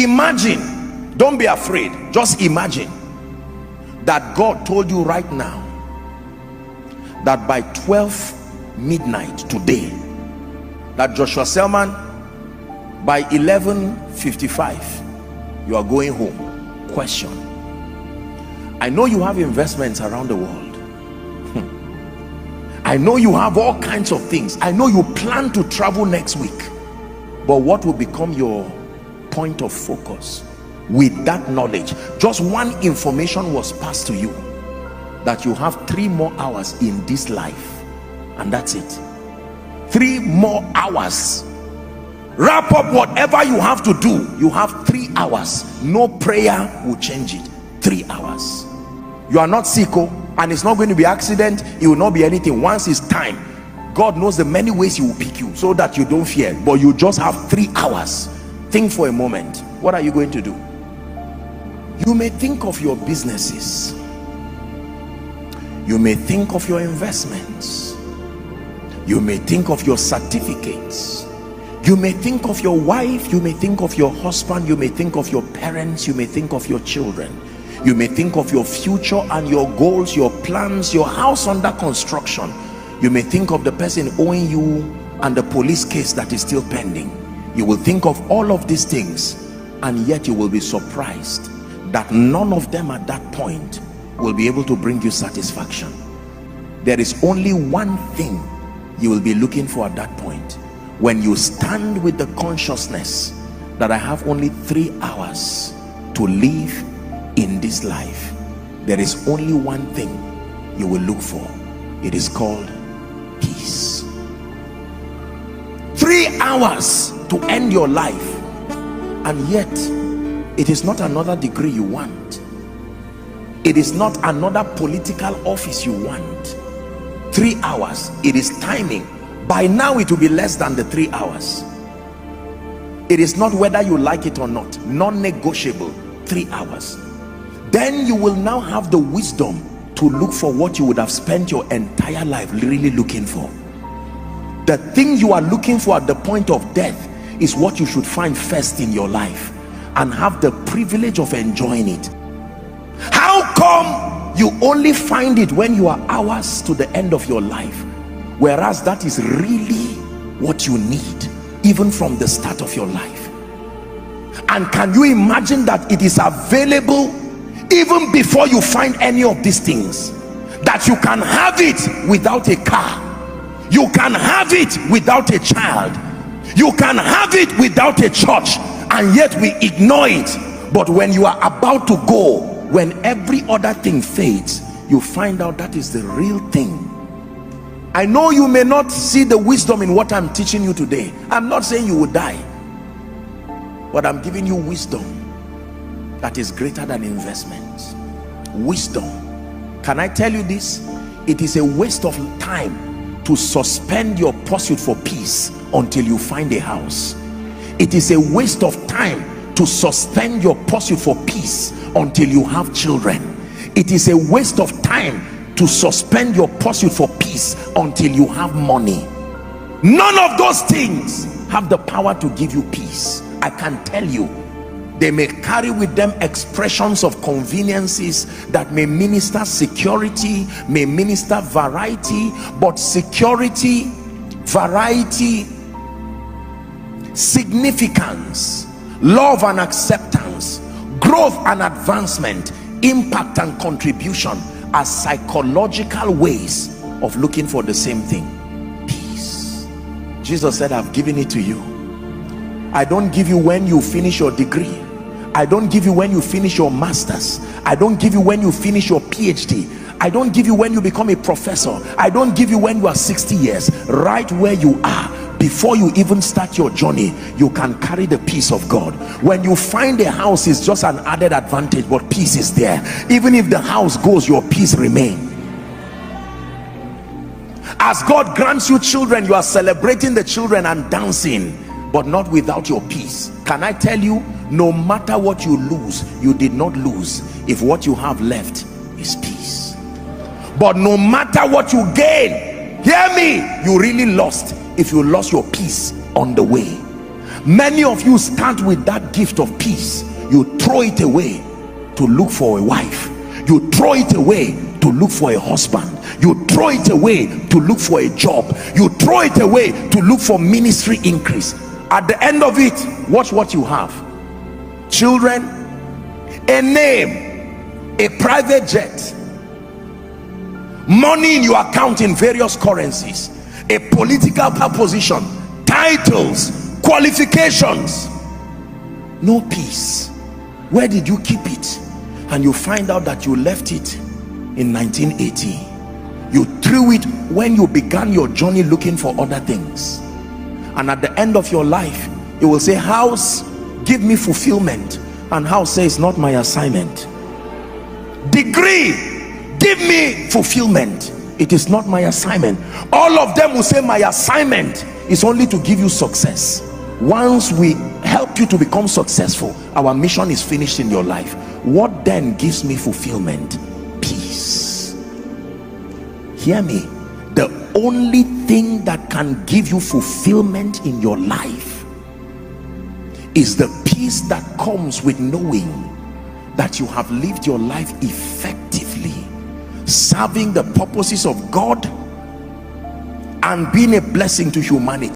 Imagine, don't be afraid, just imagine that God told you right now that by 12 midnight today, that Joshua Selman, by 11:55 you are going home. Question: I know you have investments around the world. I know you have all kinds of things. I know you plan to travel next week. But what will become your point of focus with that knowledge? Just one information was passed to you, that you have 3 more hours in this life, and that's it. 3 more hours. Wrap up whatever you have to do. You have 3 hours. No prayer will change it. 3 hours. You are not sick, and it's not going to be accident. It will not be anything. Once it's time, God knows the many ways he will pick you so that you don't fear. But you just have 3 hours. Think for a moment. What are you going to do? You may think of your businesses. You may think of your investments. You may think of your certificates. You may think of your wife. You may think of your husband. You may think of your parents. You may think of your children. You may think of your future and your goals, your plans, your house under construction. You may think of the person owing you and the police case that is still pending. You will think of all of these things, and yet you will be surprised that none of them at that point will be able to bring you satisfaction. There is only one thing you will be looking for at that point. When you stand with the consciousness that I have only 3 hours to live in this life, there is only one thing you will look for. It is called peace. 3 hours to end your life, and yet it is not another degree you want. It is not another political office you want. 3 hours, it is timing. By now it will be less than the 3 hours. It is not whether you like it or not, non-negotiable. 3 hours. Then you will now have the wisdom to look for what you would have spent your entire life really looking for. The thing you are looking for at the point of death is what you should find first in your life and have the privilege of enjoying it. How come you only find it when you are hours to the end of your life, whereas that is really what you need even from the start of your life? And can you imagine that it is available even before you find any of these things? That you can have it without a car, you can have it without a child, you can have it without a church, and yet we ignore it. But when you are about to go, when every other thing fades, you find out that is the real thing. I know you may not see the wisdom in what I'm teaching you today. I'm not saying you will die, but I'm giving you wisdom that is greater than investments. Wisdom. Can I tell you this? It is a waste of time to suspend your pursuit for peace until you find a house. It is a waste of time to suspend your pursuit for peace until you have children. It is a waste of time to suspend your pursuit for peace until you have money. None of those things have the power to give you peace. I can tell you, they may carry with them expressions of conveniences that may minister security, may minister variety, but security, variety, significance, love and acceptance, growth and advancement, impact and contribution are psychological ways of looking for the same thing: peace. Jesus said, I've given it to you. I don't give you when you finish your degree. I don't give you when you finish your master's. I don't give you when you finish your PhD. I don't give you when you become a professor. I don't give you when you are 60 years. Right where you are, before you even start your journey, you can carry the peace of God. When you find a house, is just an added advantage, but peace is there. Even if the house goes, your peace remains. As God grants you children, you are celebrating the children and dancing, but not without your peace. Can I tell you, no matter what you lose, you did not lose if what you have left is peace. But no matter what you gain, hear me, you really lost if you lost your peace on the way. Many of you start with that gift of peace, you throw it away to look for a wife, you throw it away to look for a husband, you throw it away to look for a job, you throw it away to look for ministry increase. At the end of it, watch what you have: children, a name, a private jet, money in your account in various currencies, a political position, titles, qualifications, no peace. Where did you keep it? And you find out that you left it in 1980. You threw it when you began your journey looking for other things, and at the end of your life you will say, house, give me fulfillment, and house says, not my assignment. Degree, give me fulfillment, it is not my assignment. All of them will say, my assignment is only to give you success. Once we help you to become successful, our mission is finished in your life. What then gives me fulfillment? Peace. Hear me. The only thing that can give you fulfillment in your life is the peace that comes with knowing that you have lived your life effectively, serving the purposes of God and being a blessing to humanity.